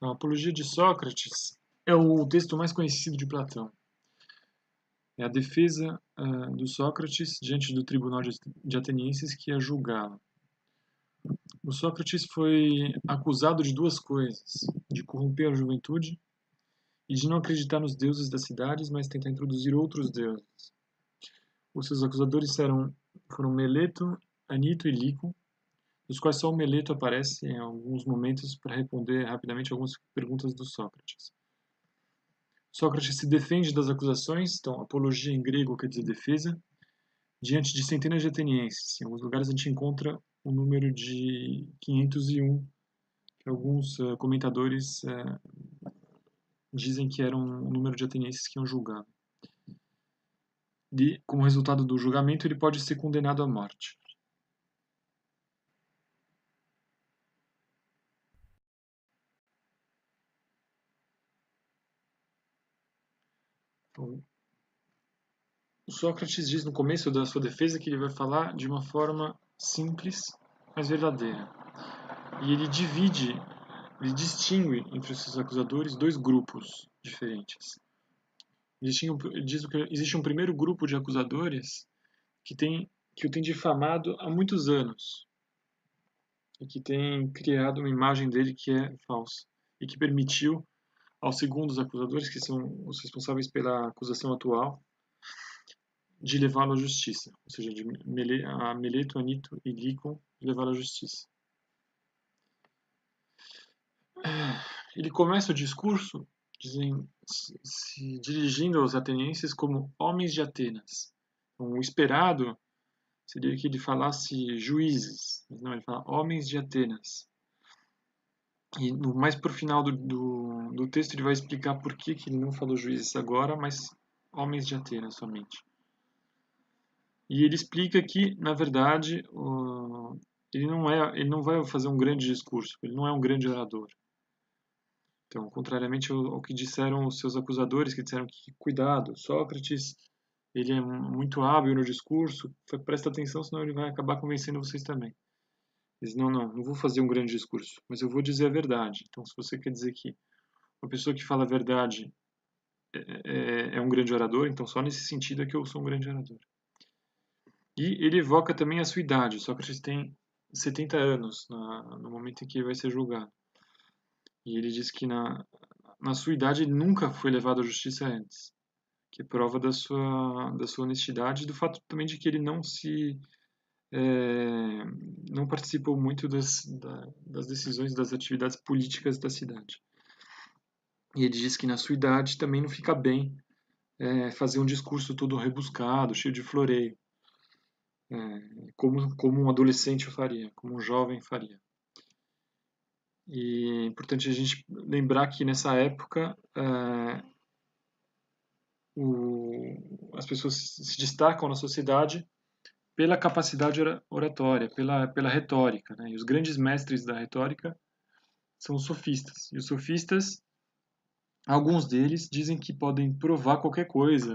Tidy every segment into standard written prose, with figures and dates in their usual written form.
Então, a Apologia de Sócrates é o texto mais conhecido de Platão. É a defesa do Sócrates diante do tribunal de atenienses que ia julgá-lo. O Sócrates foi acusado de duas coisas: de corromper a juventude e de não acreditar nos deuses das cidades, mas tentar introduzir outros deuses. Os seus acusadores foram Meleto, Anito e Lico, dos quais só o Meleto aparece em alguns momentos para responder rapidamente algumas perguntas do Sócrates. Sócrates se defende das acusações, então apologia em grego quer dizer defesa, diante de centenas de atenienses. Em alguns lugares a gente encontra o número de 501, que alguns comentadores dizem que era um número de atenienses que iam julgar. E, como resultado do julgamento, ele pode ser condenado à morte. Então, o Sócrates diz no começo da sua defesa que ele vai falar de uma forma simples, mas verdadeira. E ele distingue entre os seus acusadores dois grupos diferentes. Ele diz que existe um primeiro grupo de acusadores que o tem difamado há muitos anos e que tem criado uma imagem dele que é falsa e que permitiu aos segundos acusadores, que são os responsáveis pela acusação atual, de levá-lo à justiça, ou seja, a Meleto, Anito e Licon de levá-lo à justiça. Ele começa o discurso se dirigindo aos atenienses como homens de Atenas. Então, o esperado seria que ele falasse juízes, mas não, ele fala homens de Atenas. E mais para o final do texto ele vai explicar por que ele não falou juízes agora, mas homens de Atenas somente. E ele explica que, na verdade, ele não vai fazer um grande discurso, ele não é um grande orador. Então, contrariamente ao que disseram os seus acusadores, que disseram que cuidado, Sócrates, ele é muito hábil no discurso, presta atenção, senão ele vai acabar convencendo vocês também. Eles, não vou fazer um grande discurso, mas eu vou dizer a verdade. Então, se você quer dizer que uma pessoa que fala a verdade é um grande orador, então só nesse sentido é que eu sou um grande orador. E ele evoca também a sua idade. Sócrates tem 70 anos no momento em que vai ser julgado. E ele diz que na sua idade ele nunca foi levado à justiça antes, que é prova da sua honestidade e do fato também de que ele não participou muito das decisões, das atividades políticas da cidade. E ele diz que na sua idade também não fica bem fazer um discurso todo rebuscado, cheio de floreio, como um adolescente faria, como um jovem faria. E é importante a gente lembrar que nessa época as pessoas se destacam na sociedade pela capacidade oratória, pela retórica, né? E os grandes mestres da retórica são os sofistas. E os sofistas, alguns deles dizem que podem provar qualquer coisa,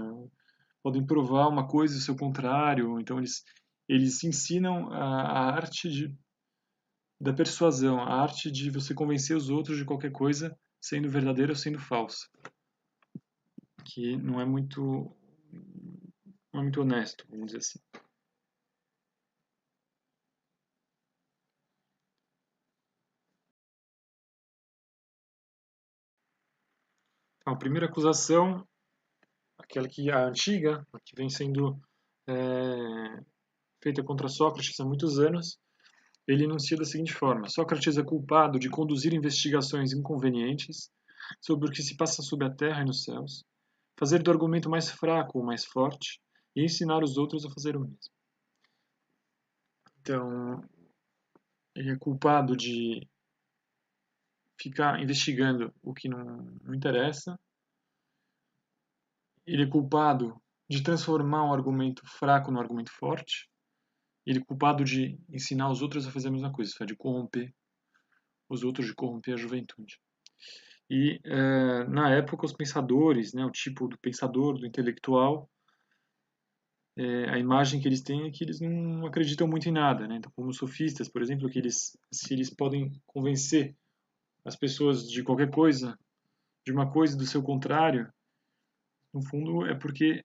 podem provar uma coisa e o seu contrário. Então eles ensinam a arte da persuasão, a arte de você convencer os outros de qualquer coisa, sendo verdadeira ou sendo falsa, que não é muito honesto, vamos dizer assim. Então, a primeira acusação, aquela que a antiga, que vem sendo feita contra Sócrates há muitos anos, ele enuncia da seguinte forma: Sócrates é culpado de conduzir investigações inconvenientes sobre o que se passa sob a terra e nos céus, fazer do argumento mais fraco o mais forte e ensinar os outros a fazer o mesmo. Então, ele é culpado de ficar investigando o que não interessa. Ele é culpado de transformar um argumento fraco num argumento forte. Ele é culpado de ensinar os outros a fazer a mesma coisa, de corromper os outros, de corromper a juventude. E na época os pensadores, né, o tipo do pensador, do intelectual, a imagem que eles têm é que eles não acreditam muito em nada, né? Então, como os sofistas, por exemplo, se eles podem convencer as pessoas de qualquer coisa, de uma coisa e do seu contrário, no fundo é porque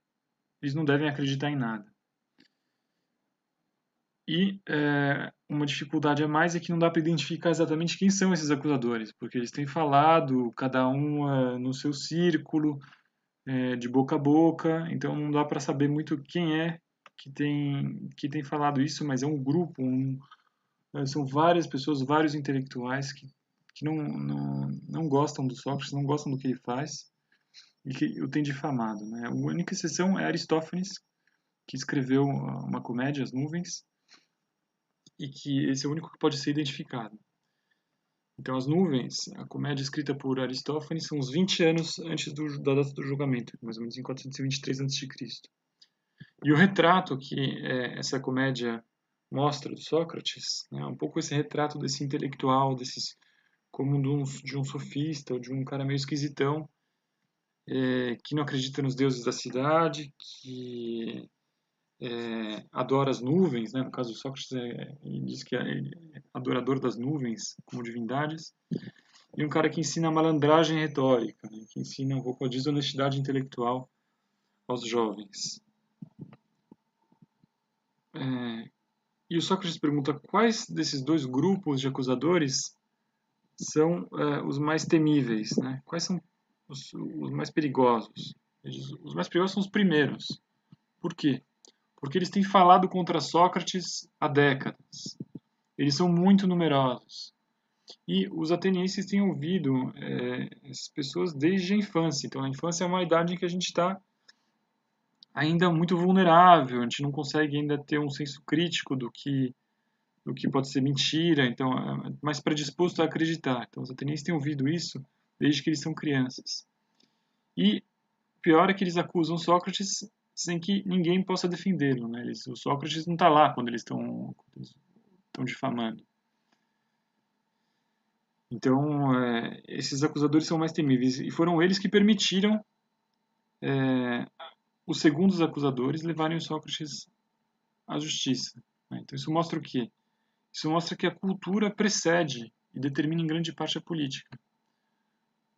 eles não devem acreditar em nada. E uma dificuldade a mais é que não dá para identificar exatamente quem são esses acusadores, porque eles têm falado, cada um no seu círculo, de boca a boca, então não dá para saber muito quem é que tem falado isso, mas é um grupo, são várias pessoas, vários intelectuais que não gostam do Sócrates, não gostam do que ele faz e que o tem difamado, né? A única exceção é Aristófanes, que escreveu uma comédia, As Nuvens, e que esse é o único que pode ser identificado. Então, As Nuvens, a comédia escrita por Aristófanes, são uns 20 anos antes da data do julgamento, mais ou menos em 423 a.C. E o retrato que essa comédia mostra do Sócrates, né, um pouco esse retrato desse intelectual, como de um sofista, ou de um cara meio esquisitão, que não acredita nos deuses da cidade, que adora as nuvens, né? No caso, Sócrates ele diz que é adorador das nuvens como divindades, e um cara que ensina malandragem retórica, né? Que ensina um pouco a desonestidade intelectual aos jovens. E o Sócrates pergunta quais desses dois grupos de acusadores são os mais temíveis, né? Quais são os mais perigosos? Os mais perigosos são os primeiros. Por quê? Porque eles têm falado contra Sócrates há décadas. Eles são muito numerosos. E os atenienses têm ouvido essas pessoas desde a infância. Então, a infância é uma idade em que a gente está ainda muito vulnerável, a gente não consegue ainda ter um senso crítico do que pode ser mentira, então é mais predisposto a acreditar. Então, os atenienses têm ouvido isso desde que eles são crianças. E pior é que eles acusam Sócrates sem que ninguém possa defendê-lo, né? O Sócrates não está lá quando eles estão difamando. Então, esses acusadores são mais temíveis. E foram eles que permitiram os segundos acusadores levarem o Sócrates à justiça, né? Então, isso mostra o quê? Isso mostra que a cultura precede e determina em grande parte a política.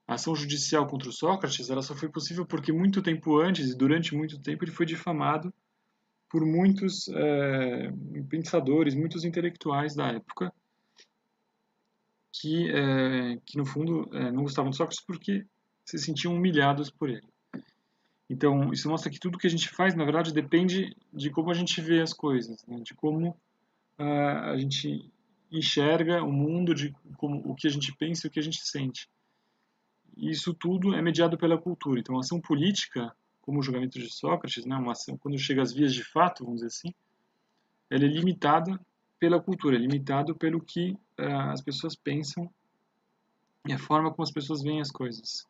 A ação judicial contra o Sócrates ela só foi possível porque muito tempo antes e durante muito tempo ele foi difamado por muitos pensadores, muitos intelectuais da época que no fundo não gostavam de Sócrates porque se sentiam humilhados por ele. Então isso mostra que tudo que a gente faz na verdade depende de como a gente vê as coisas, né? De como a gente enxerga o mundo, de como o que a gente pensa e o que a gente sente. E isso tudo é mediado pela cultura. Então, a ação política, como o julgamento de Sócrates, né, uma ação, quando chega às vias de fato, vamos dizer assim, ela é limitada pela cultura, é limitado pelo que as pessoas pensam e a forma como as pessoas veem as coisas.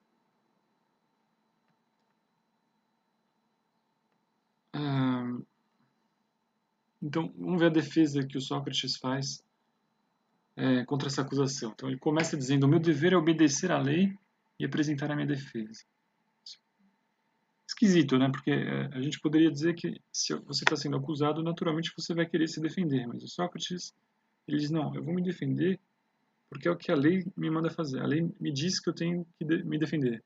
Então, vamos ver a defesa que o Sócrates faz contra essa acusação. Então, ele começa dizendo: o meu dever é obedecer à lei e apresentar a minha defesa. Esquisito, né? Porque a gente poderia dizer que se você está sendo acusado, naturalmente você vai querer se defender. Mas o Sócrates, ele diz, não, eu vou me defender porque é o que a lei me manda fazer. A lei me diz que eu tenho que me defender.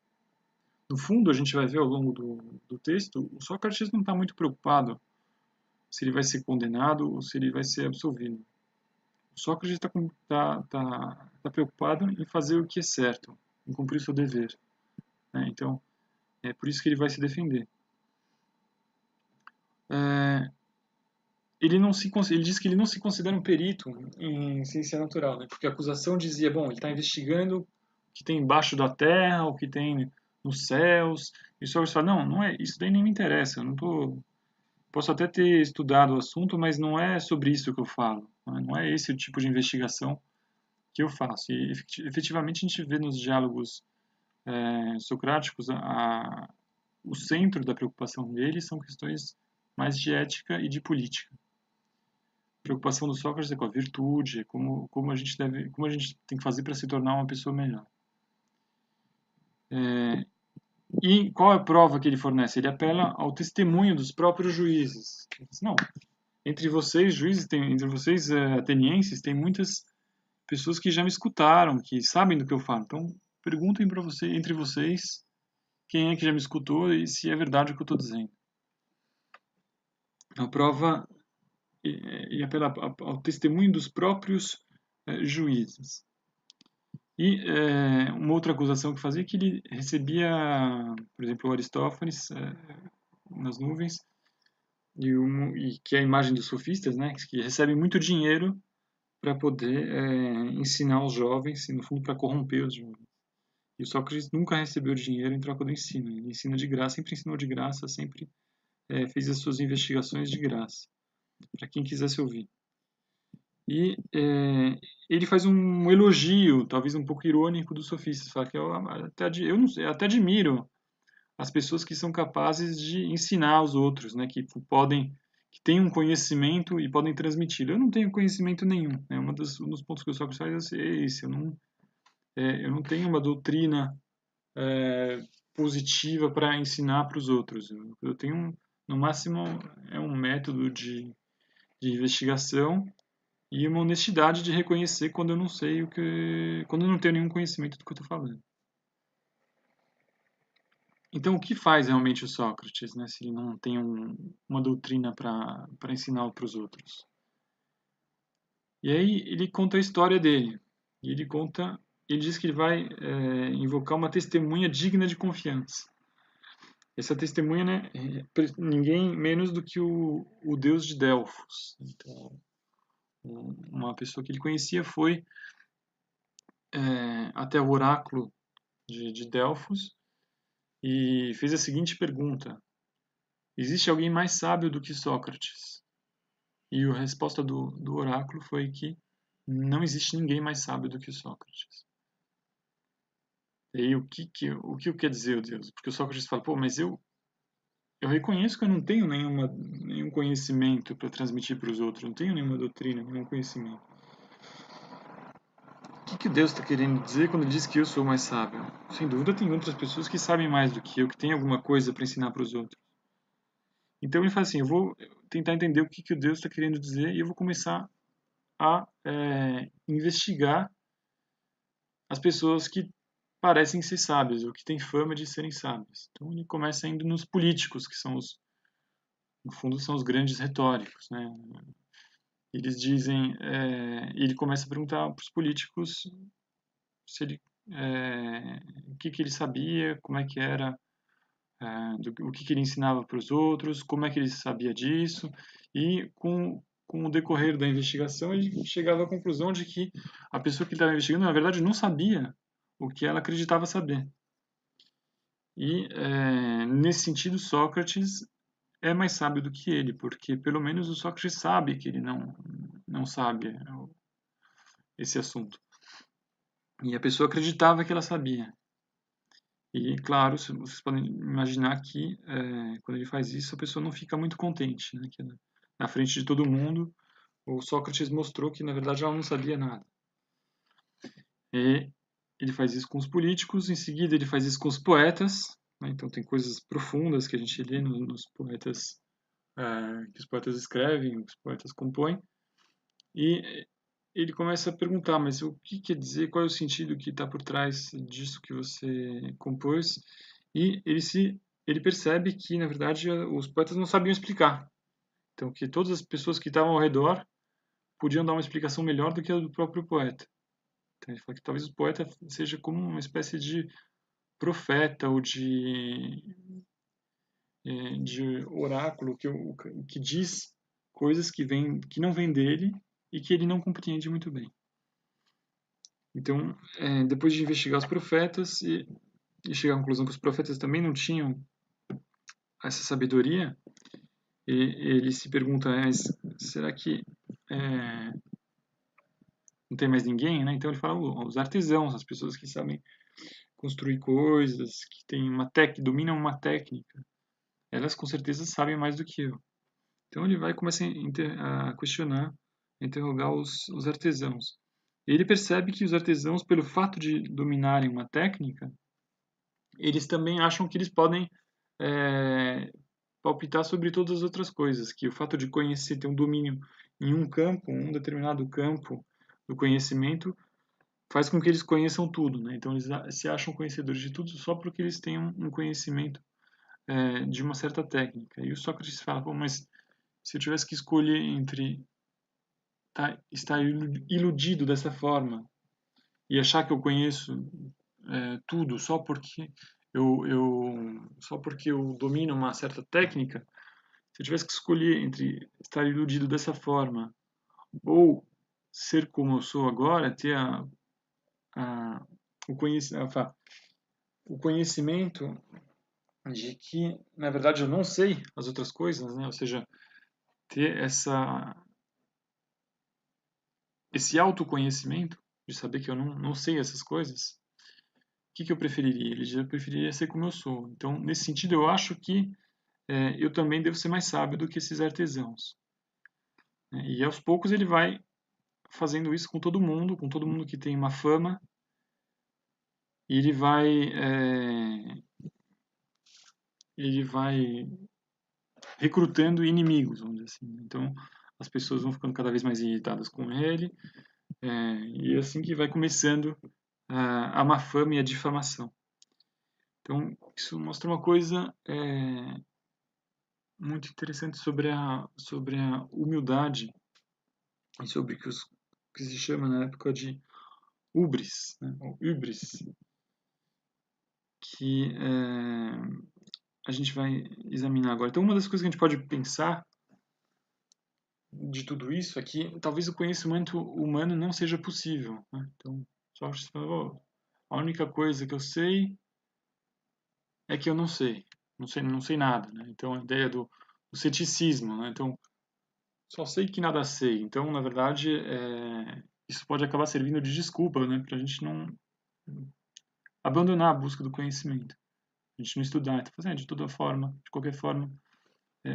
No fundo, a gente vai ver ao longo do texto, o Sócrates não está muito preocupado se ele vai ser condenado ou se ele vai ser absolvido. O Sócrates tá preocupado em fazer o que é certo, em cumprir o seu dever, né? Então, é por isso que ele vai se defender. Ele diz que ele não se considera um perito em ciência natural, né? Porque a acusação dizia, bom, ele está investigando o que tem embaixo da terra, o que tem nos céus. E o Sócrates fala, não é, isso daí nem me interessa, eu não tô, posso até ter estudado o assunto, mas não é sobre isso que eu falo, né? Não é esse o tipo de investigação que eu faço. E efetivamente a gente vê nos diálogos socráticos o centro da preocupação dele são questões mais de ética e de política. A preocupação do Sócrates é com a virtude, é como a gente tem que fazer para se tornar uma pessoa melhor. E qual é a prova que ele fornece? Ele apela ao testemunho dos próprios juízes. Ele diz, não, entre vocês, juízes, entre vocês atenienses, tem muitas pessoas que já me escutaram, que sabem do que eu falo. Então, perguntem para você, entre vocês, quem é que já me escutou e se é verdade o que eu estou dizendo. A prova e apela ao testemunho dos próprios juízes. E uma outra acusação que fazia é que ele recebia, por exemplo, o Aristófanes nas nuvens, e que é a imagem dos sofistas, né, que recebem muito dinheiro para poder ensinar os jovens, e no fundo para corromper os jovens. E o Sócrates nunca recebeu dinheiro em troca do ensino. Ele ensina de graça, sempre ensinou de graça, sempre fez as suas investigações de graça, para quem quisesse ouvir. E ele faz um elogio, talvez um pouco irônico, dos sofistas. Fala que eu não sei, até admiro as pessoas que são capazes de ensinar aos outros, né, que têm um conhecimento e podem transmitir. Eu não tenho conhecimento nenhum. Né? Um dos pontos que o Sócrates faz é esse. Eu não tenho uma doutrina positiva para ensinar para os outros. Eu tenho, no máximo, um método de investigação e uma honestidade de reconhecer quando eu não sei quando eu não tenho nenhum conhecimento do que eu estou falando. Então, o que faz realmente o Sócrates, né, se ele não tem uma doutrina para ensinar para os outros? E aí ele conta a história dele. E ele diz que ele vai invocar uma testemunha digna de confiança. Essa testemunha, né, ninguém menos do que o deus de Delfos. Então, uma pessoa que ele conhecia foi até o oráculo de Delfos e fez a seguinte pergunta: existe alguém mais sábio do que Sócrates? E a resposta do oráculo foi que não existe ninguém mais sábio do que Sócrates. E aí o que quer dizer, Deus? Porque o Sócrates fala, pô, mas eu reconheço que eu não tenho nenhum conhecimento para transmitir para os outros, não tenho nenhuma doutrina, nenhum conhecimento. O que Deus está querendo dizer quando ele diz que eu sou mais sábio? Sem dúvida tem outras pessoas que sabem mais do que eu, que têm alguma coisa para ensinar para os outros. Então ele fala assim, eu vou tentar entender o que Deus está querendo dizer e eu vou começar a investigar as pessoas que parecem ser sábias ou que têm fama de serem sábias. Então ele começa indo nos políticos, que são no fundo são os grandes retóricos, né? Eles dizem, ele começa a perguntar para os políticos se ele, o que ele sabia, como é que era, o que ele ensinava para os outros, como é que ele sabia disso, e com o decorrer da investigação ele chegava à conclusão de que a pessoa que ele estava investigando, na verdade, não sabia o que ela acreditava saber. E, nesse sentido, Sócrates é mais sábio do que ele, porque pelo menos o Sócrates sabe que ele não sabe esse assunto. E a pessoa acreditava que ela sabia. E, claro, vocês podem imaginar que, quando ele faz isso, a pessoa não fica muito contente, né? Que na frente de todo mundo, o Sócrates mostrou que, na verdade, ela não sabia nada. E ele faz isso com os políticos, em seguida ele faz isso com os poetas, né? Então tem coisas profundas que a gente lê nos poetas, que os poetas escrevem, os poetas compõem, e ele começa a perguntar, mas o que quer dizer, qual é o sentido que está por trás disso que você compôs? E ele percebe que, na verdade, os poetas não sabiam explicar. Então, que todas as pessoas que estavam ao redor podiam dar uma explicação melhor do que a do próprio poeta. Então, ele fala que talvez o poeta seja como uma espécie de profeta ou de oráculo que diz coisas que não vêm dele e que ele não compreende muito bem. Então, depois de investigar os profetas e chegar à conclusão que os profetas também não tinham essa sabedoria, ele se pergunta, mas será que não tem mais ninguém, né? Então ele fala os artesãos, as pessoas que sabem construir coisas, que têm dominam uma técnica. Elas com certeza sabem mais do que eu. Então ele vai e começa a questionar, a interrogar os artesãos. E ele percebe que os artesãos, pelo fato de dominarem uma técnica, eles também acham que eles podem palpitar sobre todas as outras coisas, que o fato de conhecer, ter um domínio em um campo, um determinado campo, do conhecimento faz com que eles conheçam tudo, né? Então eles se acham conhecedores de tudo só porque eles têm um conhecimento de uma certa técnica. E o Sócrates fala, pô, mas se eu tivesse que escolher entre estar iludido dessa forma e achar que eu conheço tudo só porque eu domino uma certa técnica, se eu tivesse que escolher entre estar iludido dessa forma ou ser como eu sou agora, ter a, o, o conhecimento de que, na verdade, eu não sei as outras coisas, né? Ou seja, ter esse autoconhecimento de saber que eu não sei essas coisas, o que eu preferiria? Eu preferiria ser como eu sou. Então, nesse sentido, eu acho que eu também devo ser mais sábio do que esses artesãos. Né? E aos poucos ele vai fazendo isso com todo mundo que tem uma fama, e ele vai recrutando inimigos, vamos dizer assim. Então, as pessoas vão ficando cada vez mais irritadas com ele, e é assim que vai começando a má fama e a difamação. Então, isso mostra uma coisa muito interessante sobre a humildade e sobre o que se chama na época de hubris, né? Ou hubris, que a gente vai examinar agora. Então, uma das coisas que a gente pode pensar de tudo isso é que talvez o conhecimento humano não seja possível. Né? Então, Sócrates falou, a única coisa que eu sei é que eu não sei nada. Né? Então, a ideia do ceticismo. Né? Então, só sei que nada sei. Então, na verdade, isso pode acabar servindo de desculpa, né? Para a gente não abandonar a busca do conhecimento. A gente não estudar. Então, fazendo de toda forma, de qualquer forma,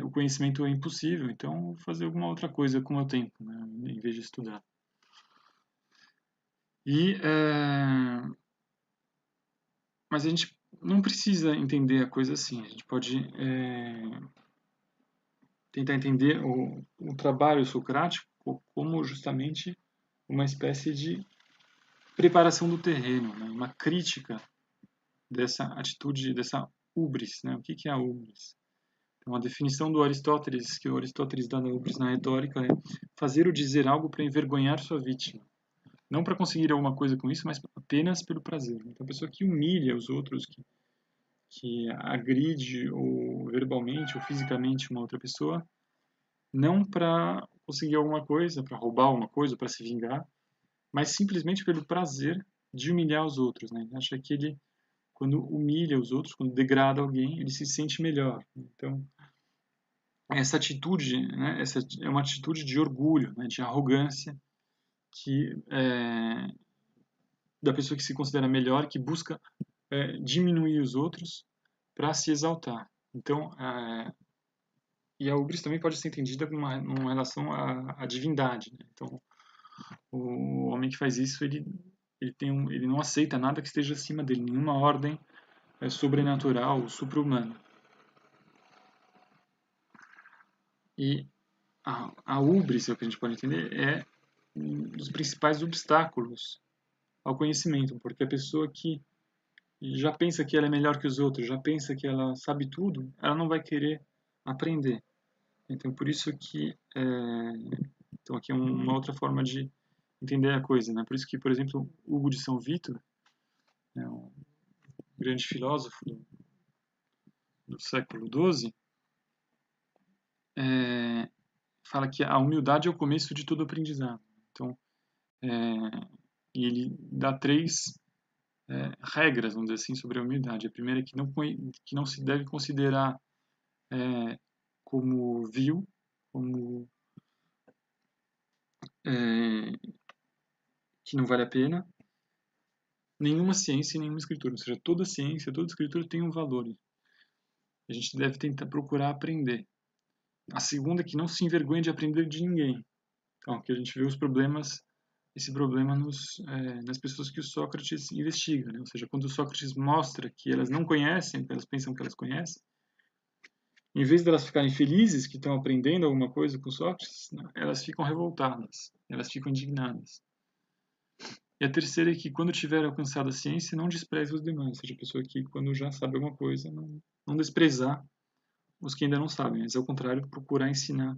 o conhecimento é impossível. Então, vou fazer alguma outra coisa com o meu tempo, né? Em vez de estudar. Mas a gente não precisa entender a coisa assim. A gente pode tentar entender o trabalho socrático como justamente uma espécie de preparação do terreno, né? Uma crítica dessa atitude, dessa hubris. Né? O que é a hubris? Então, a definição do Aristóteles, que o Aristóteles dá na hubris na retórica, é fazer ou dizer algo para envergonhar sua vítima. Não para conseguir alguma coisa com isso, mas apenas pelo prazer. Então, a pessoa que humilha os outros, que agride ou verbalmente ou fisicamente uma outra pessoa, não para conseguir alguma coisa, para roubar alguma coisa, para se vingar, mas simplesmente pelo prazer de humilhar os outros. Né? Acha que ele, quando humilha os outros, quando degrada alguém, ele se sente melhor. Então, essa atitude, né, essa é uma atitude de orgulho, né, de arrogância, que da pessoa que se considera melhor, que busca diminuir os outros para se exaltar. Então, e a hubris também pode ser entendida como uma relação à divindade. Né? Então, o homem que faz isso, ele não aceita nada que esteja acima dele, nenhuma ordem sobrenatural, supra-humana. E a hubris, é o que a gente pode entender, é um dos principais obstáculos ao conhecimento, porque a pessoa que já pensa que ela é melhor que os outros, já pensa que ela sabe tudo, ela não vai querer aprender. Então, por isso que então aqui é uma outra forma de entender a coisa, né? Por isso que, por exemplo, Hugo de São Vítor, né, um grande filósofo do século XII, fala que a humildade é o começo de todo aprendizado. Então, ele dá três regras, vamos dizer assim, sobre a humildade. A primeira é que não se deve considerar como vil, como que não vale a pena, nenhuma ciência e nenhuma escritura. Ou seja, toda ciência, toda escritura tem um valor. A gente deve tentar procurar aprender. A segunda é que não se envergonhe de aprender de ninguém. Então, que a gente vê esse problema nas pessoas que o Sócrates investiga. Né? Ou seja, quando o Sócrates mostra que elas não conhecem, que elas pensam que elas conhecem, em vez de elas ficarem felizes que estão aprendendo alguma coisa com Sócrates, né, elas ficam revoltadas, elas ficam indignadas. E a terceira é que quando tiver alcançado a ciência, não despreze os demais. Ou seja, a pessoa que quando já sabe alguma coisa, não desprezar os que ainda não sabem, mas ao contrário, procurar ensinar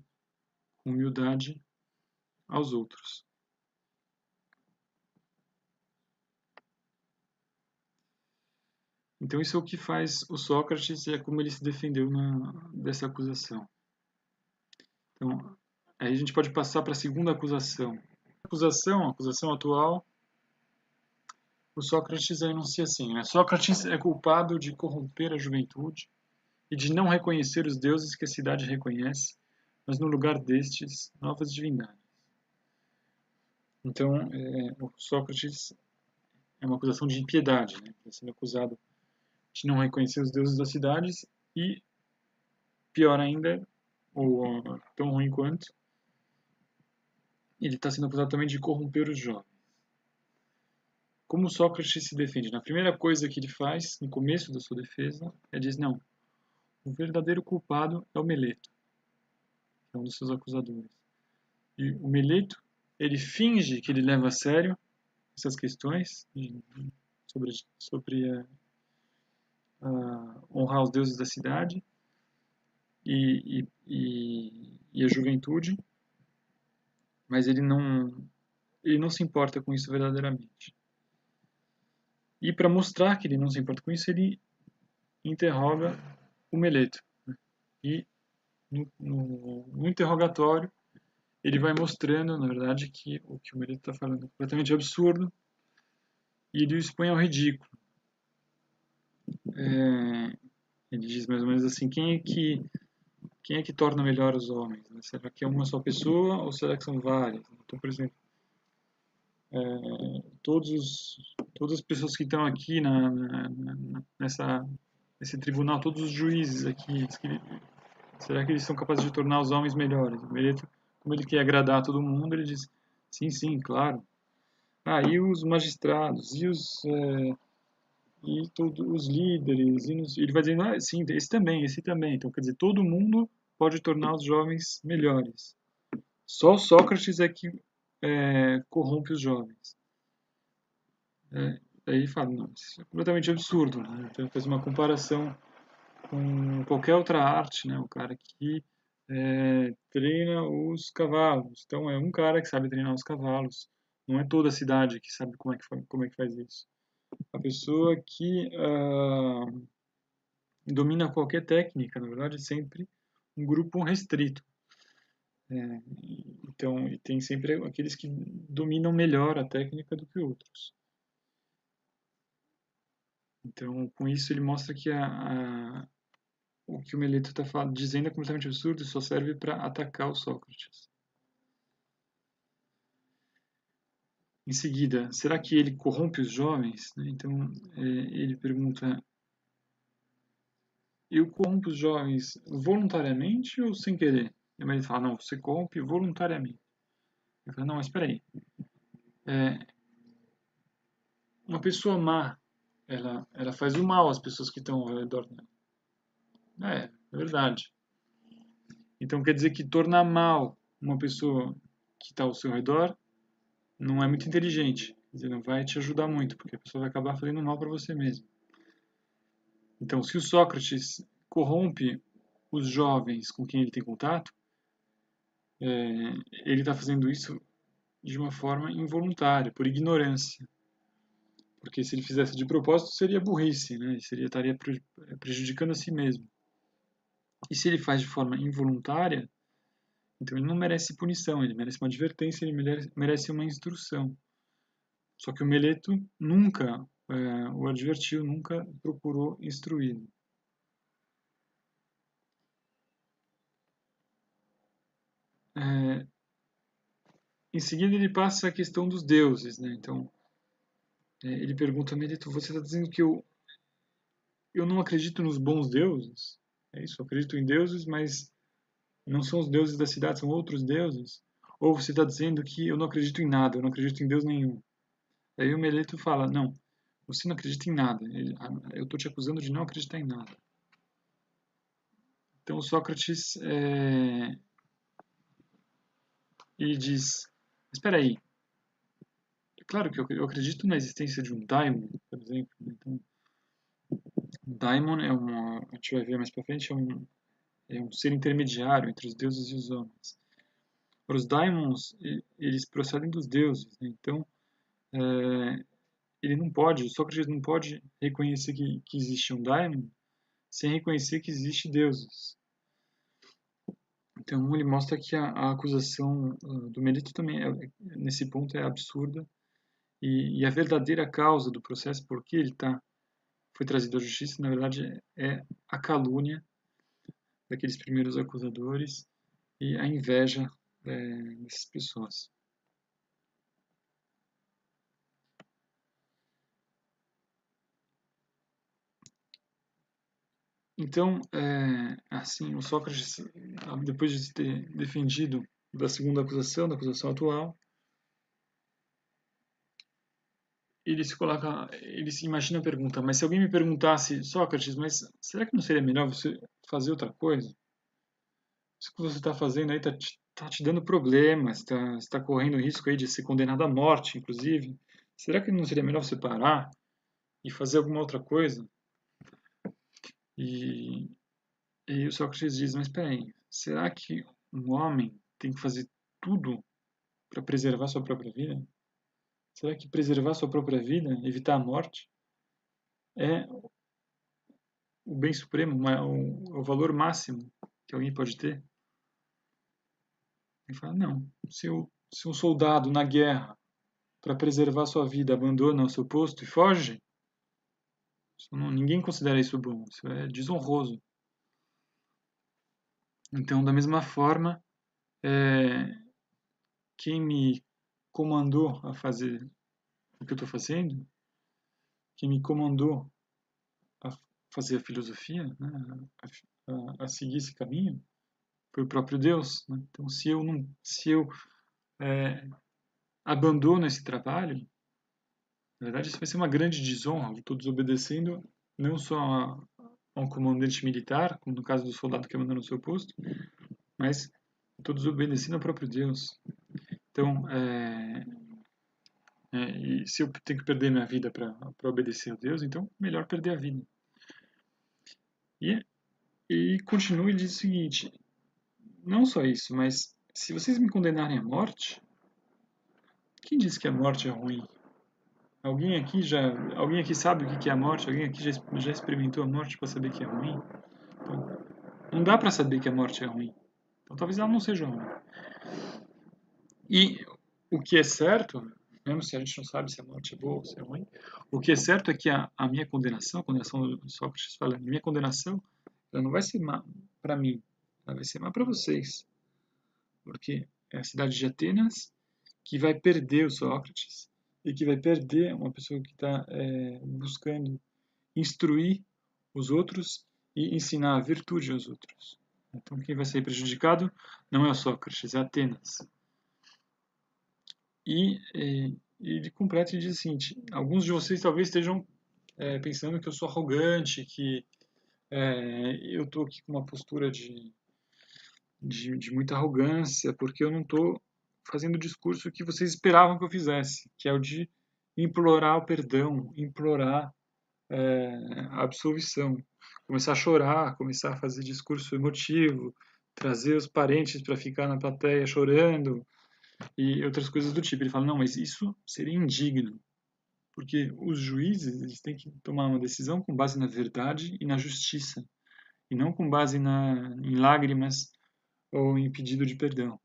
com humildade aos outros. Então isso é o que faz o Sócrates e é como ele se defendeu dessa acusação. Então, aí a gente pode passar para a segunda acusação. A acusação atual, o Sócrates enuncia assim, né? Sócrates é culpado de corromper a juventude e de não reconhecer os deuses que a cidade reconhece, mas no lugar destes, novas divindades. Então, o Sócrates é uma acusação de impiedade, né? Está sendo acusado de não reconhecer os deuses das cidades e, pior ainda, ou tão ruim quanto, ele está sendo acusado também de corromper os jovens. Como Sócrates se defende? Na primeira coisa que ele faz, no começo da sua defesa, é dizer, não, o verdadeiro culpado é o Meleto, que é um dos seus acusadores. E o Meleto, ele finge que ele leva a sério essas questões sobre honrar os deuses da cidade e a juventude, mas ele não se importa com isso verdadeiramente. E para mostrar que ele não se importa com isso, ele interroga o Meleto. E no interrogatório, ele vai mostrando, na verdade, que o que o Meleto está falando é completamente absurdo e ele o expõe ao ridículo. Ele diz mais ou menos assim, quem é que torna melhor os homens? Né? Será que é uma só pessoa ou será que são várias? Então, por exemplo, todas as pessoas que estão aqui nesse tribunal, todos os juízes aqui, será que eles são capazes de tornar os homens melhores? Como ele quer agradar a todo mundo, ele diz, sim, claro. E os magistrados, e todos os líderes, ele vai dizendo, sim, esse também. Então, quer dizer, todo mundo pode tornar os jovens melhores. Só Sócrates é que corrompe os jovens. Aí ele fala, não, isso é completamente absurdo. Né? Então, faz uma comparação com qualquer outra arte, né? O cara que treina os cavalos. Então, é um cara que sabe treinar os cavalos. Não é toda a cidade que sabe como é que faz isso. A pessoa que domina qualquer técnica, na verdade, é sempre um grupo restrito. Então, e tem sempre aqueles que dominam melhor a técnica do que outros. Então, com isso, ele mostra que o que o Meleto está dizendo é completamente absurdo e só serve para atacar o Sócrates. Em seguida, será que ele corrompe os jovens? Então, ele pergunta, eu corrompo os jovens voluntariamente ou sem querer? E ele fala, não, você corrompe voluntariamente. Eu falo, não, mas espera aí. Uma pessoa má, ela faz o mal às pessoas que estão ao redor dela. É verdade. Então quer dizer que tornar mal uma pessoa que está ao seu redor não é muito inteligente. Quer dizer, não vai te ajudar muito, porque a pessoa vai acabar fazendo mal para você mesmo. Então, se o Sócrates corrompe os jovens com quem ele tem contato, ele está fazendo isso de uma forma involuntária, por ignorância. Porque se ele fizesse de propósito, seria burrice, né? Estaria prejudicando a si mesmo. E se ele faz de forma involuntária, então ele não merece punição, ele merece uma advertência, ele merece uma instrução. Só que o Meleto nunca o advertiu, nunca procurou instruí-lo. Em seguida ele passa a questão dos deuses, né? Então ele pergunta a Meleto, você está dizendo que eu não acredito nos bons deuses? É isso, eu acredito em deuses, mas não são os deuses da cidade, são outros deuses? Ou você está dizendo que eu não acredito em nada, eu não acredito em Deus nenhum? Aí o Meleto fala, não, você não acredita em nada, eu estou te acusando de não acreditar em nada. Então Sócrates ele diz, espera aí, claro que eu acredito na existência de um daimon, por exemplo. Então, um daimon a gente vai ver mais para frente, é um ser intermediário entre os deuses e os homens. Os daimons, eles procedem dos deuses, né? Então, ele não pode, Sócrates não pode reconhecer que existe um daimon sem reconhecer que existe deuses. Então, ele mostra que a acusação do Melito também, nesse ponto, é absurda. E a verdadeira causa do processo, por que ele foi trazido à justiça, na verdade, é a calúnia daqueles primeiros acusadores e a inveja dessas pessoas. Então, assim, o Sócrates, depois de ter defendido da segunda acusação, da acusação atual, ele se imagina a pergunta, mas se alguém me perguntasse, Sócrates, mas será que não seria melhor você fazer outra coisa? Isso que você está fazendo aí tá te dando problemas, está correndo risco aí de ser condenado à morte, inclusive. Será que não seria melhor você parar e fazer alguma outra coisa? E, e o Sócrates diz, mas peraí, será que um homem tem que fazer tudo para preservar sua própria vida? Será que preservar sua própria vida, evitar a morte, é o bem supremo, o valor máximo que alguém pode ter? Ele fala, não, se um soldado na guerra, para preservar sua vida, abandona o seu posto e foge, ninguém considera isso bom, isso é desonroso. Então, da mesma forma, quem me comandou a fazer o que eu estou fazendo, quem me comandou a fazer a filosofia, né, a seguir esse caminho, foi o próprio Deus. Né? Então, se eu abandono esse trabalho, na verdade, isso vai ser uma grande desonra. Eu estou desobedecendo não só a um comandante militar, como no caso do soldado que abandonou o seu posto, mas estou desobedecendo ao próprio Deus. Então, e se eu tenho que perder minha vida para obedecer a Deus, então melhor perder a vida. E continua e diz o seguinte: não só isso, mas se vocês me condenarem à morte, quem disse que a morte é ruim? Alguém aqui sabe o que é a morte? Alguém aqui já experimentou a morte para saber que é ruim? Então, não dá para saber que a morte é ruim. Então, talvez ela não seja ruim. E o que é certo, mesmo se a gente não sabe se a morte é boa ou se é ruim, o que é certo é que a minha condenação, a condenação do Sócrates fala, a minha condenação, ela não vai ser má para mim, ela vai ser má para vocês. Porque é a cidade de Atenas que vai perder o Sócrates e que vai perder uma pessoa que está buscando instruir os outros e ensinar a virtude aos outros. Então, quem vai ser prejudicado não é o Sócrates, é Atenas. E ele completa e diz o seguinte: alguns de vocês talvez estejam pensando que eu sou arrogante, que eu estou aqui com uma postura de muita arrogância, porque eu não estou fazendo o discurso que vocês esperavam que eu fizesse, que é o de implorar o perdão, implorar a absolvição, começar a chorar, começar a fazer discurso emotivo, trazer os parentes para ficar na plateia chorando e outras coisas do tipo. Ele fala, não, mas isso seria indigno, porque os juízes eles têm que tomar uma decisão com base na verdade e na justiça, e não com base em lágrimas ou em pedido de perdão.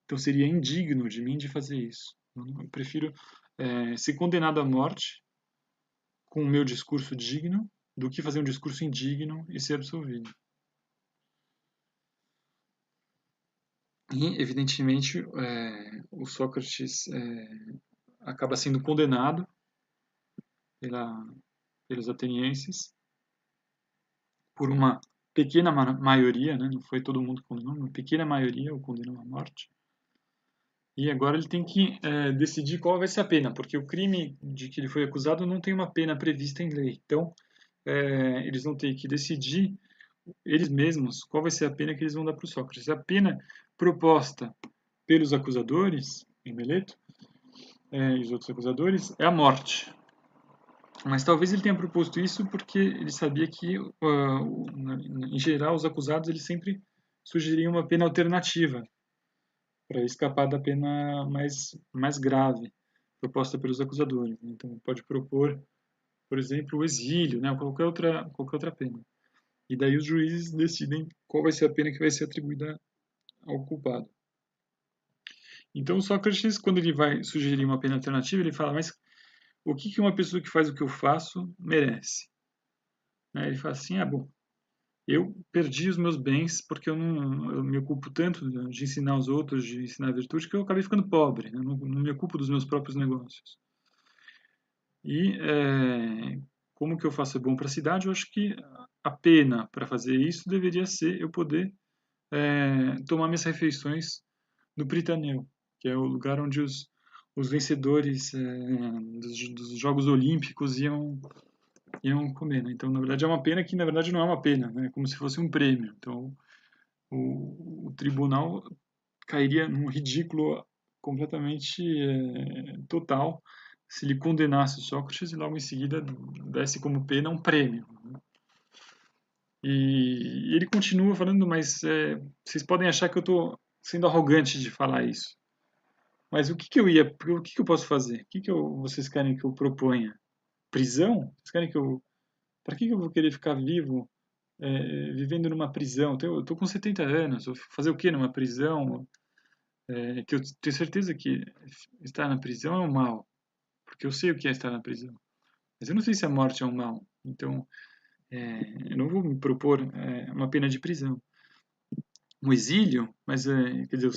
Então seria indigno de mim de fazer isso. Eu prefiro ser condenado à morte com o meu discurso digno do que fazer um discurso indigno e ser absolvido. E, evidentemente, o Sócrates acaba sendo condenado pelos atenienses por uma pequena maioria, né? Não foi todo mundo que condenou, uma pequena maioria o condenou à morte. E agora ele tem que decidir qual vai ser a pena, porque o crime de que ele foi acusado não tem uma pena prevista em lei. Então, eles vão ter que decidir eles mesmos qual vai ser a pena que eles vão dar para o Sócrates. A pena proposta pelos acusadores, em Meleto, e os outros acusadores, é a morte. Mas talvez ele tenha proposto isso porque ele sabia que, em geral, os acusados eles sempre sugeririam uma pena alternativa para escapar da pena mais grave proposta pelos acusadores. Então, pode propor, por exemplo, o exílio, né, ou qualquer outra pena. E daí os juízes decidem qual vai ser a pena que vai ser atribuída ao culpado. Então, Sócrates, quando ele vai sugerir uma pena alternativa, ele fala, mas o que uma pessoa que faz o que eu faço merece? Né? Ele fala assim, bom, eu perdi os meus bens porque eu me ocupo tanto de ensinar os outros, de ensinar a virtude, que eu acabei ficando pobre, né? Não me ocupo dos meus próprios negócios. E como que eu faço bom para a cidade? Eu acho que a pena para fazer isso deveria ser eu poder tomar minhas refeições no Pritaneu, que é o lugar onde os vencedores dos Jogos Olímpicos iam comer. Né? Então, na verdade, é uma pena que, na verdade, não é uma pena, né? É como se fosse um prêmio. Então, o tribunal cairia num ridículo completamente total se ele condenasse Sócrates e logo em seguida desse como pena um prêmio. Né? E ele continua falando, mas vocês podem achar que eu estou sendo arrogante de falar isso. Mas o que eu posso fazer? Vocês querem que eu proponha? Prisão? Vocês querem que eu, para que eu vou querer ficar vivo, vivendo numa prisão? Eu tô com 70 anos, vou fazer o que numa prisão? Que eu tenho certeza que estar na prisão é um mal, porque eu sei o que é estar na prisão. Mas eu não sei se a morte é um mal. Então, eu não vou me propor uma pena de prisão. Um exílio, mas quer dizer, eu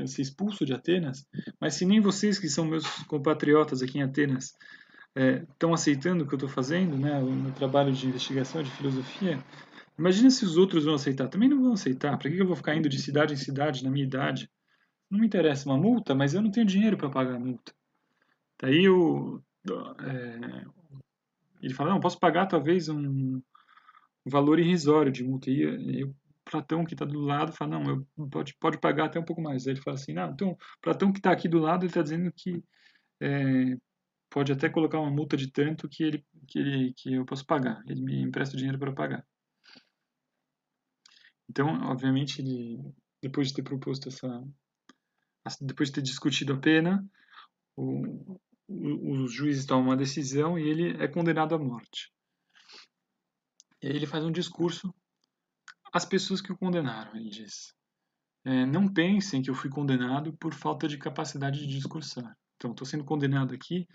ser expulso de Atenas, mas se nem vocês que são meus compatriotas aqui em Atenas estão aceitando o que eu estou fazendo, né, o meu trabalho de investigação, de filosofia, imagina se os outros vão aceitar. Também não vão aceitar. Para que eu vou ficar indo de cidade em cidade na minha idade? Não me interessa uma multa, mas eu não tenho dinheiro para pagar a multa. Daí ele fala, não, posso pagar talvez um valor irrisório de multa. E o Platão que está do lado fala, não, pode pagar até um pouco mais. Aí ele fala assim, não, então, Platão que está aqui do lado, ele está dizendo que pode até colocar uma multa de tanto que eu posso pagar. Ele me empresta o dinheiro para pagar. Então, obviamente, depois de ter proposto depois de ter discutido a pena, os juízes tomam uma decisão e ele é condenado à morte. E aí ele faz um discurso às pessoas que o condenaram. Ele diz: não pensem que eu fui condenado por falta de capacidade de discursar. Então, estou sendo condenado aqui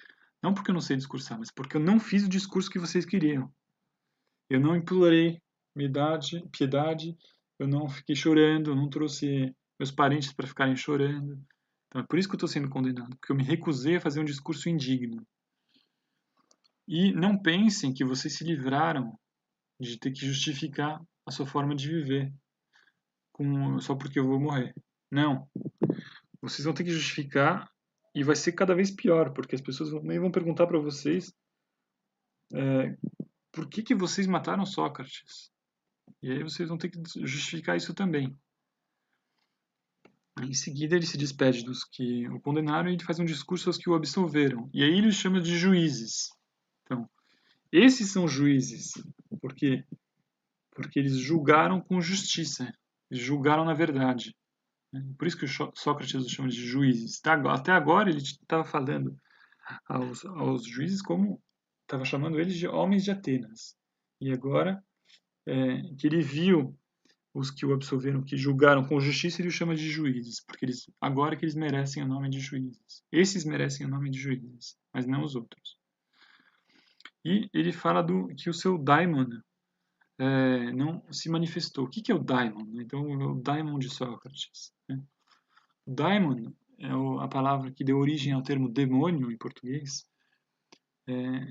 não porque eu não sei discursar, mas porque eu não fiz o discurso que vocês queriam. Eu não implorei piedade, eu não fiquei chorando, eu não trouxe meus parentes para ficarem chorando. Então, é por isso que eu estou sendo condenado, porque eu me recusei a fazer um discurso indigno. E não pensem que vocês se livraram de ter que justificar a sua forma de viver só porque eu vou morrer. Não. Vocês vão ter que justificar e vai ser cada vez pior, porque as pessoas vão perguntar para vocês por que vocês mataram Sócrates. E aí vocês vão ter que justificar isso também. Em seguida, ele se despede dos que o condenaram e ele faz um discurso aos que o absolveram. E aí ele os chama de juízes. Então, esses são juízes, porque eles julgaram com justiça, eles julgaram na verdade. Por isso que Sócrates os chama de juízes. Até agora ele estava falando aos juízes como estava chamando eles de homens de Atenas. E agora que ele viu os que o absolveram, que julgaram com justiça, ele os chama de juízes, porque agora que eles merecem o nome de juízes. Esses merecem o nome de juízes, mas não os outros. E ele fala que o seu daimon não se manifestou. O que é o daimon? Então, o daimon de Sócrates. Né? O daimon é a palavra que deu origem ao termo demônio em português.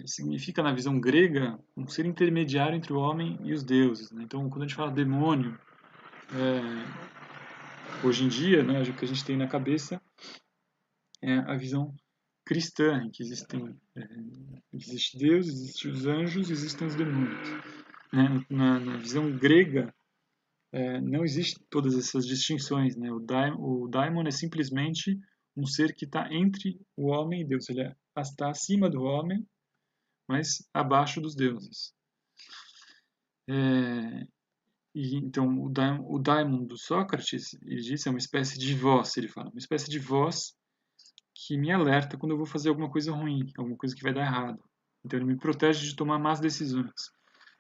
Significa, na visão grega, um ser intermediário entre o homem e os deuses. Né? Então, quando a gente fala demônio, hoje em dia, né, o que a gente tem na cabeça é a visão cristã, em que existe Deus, existem os anjos, existem os demônios. Né? Na visão grega, não existe todas essas distinções. Né? O daimon é simplesmente um ser que está entre o homem e Deus. Ele está acima do homem, mas abaixo dos deuses. E então o daimon do Sócrates, ele diz, é uma espécie de voz, ele fala, uma espécie de voz que me alerta quando eu vou fazer alguma coisa ruim, alguma coisa que vai dar errado. Então ele me protege de tomar más decisões.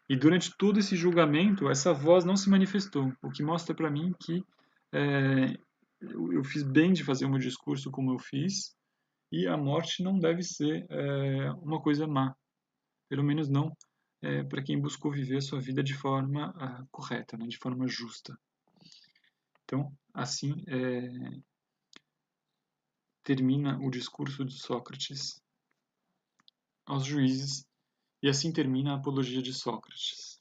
E durante todo esse julgamento, essa voz não se manifestou, o que mostra para mim que eu fiz bem de fazer o meu discurso como eu fiz, e a morte não deve ser uma coisa má, pelo menos não para quem buscou viver a sua vida de forma correta, né, de forma justa. Então, assim termina o discurso de Sócrates aos juízes, e assim termina a apologia de Sócrates.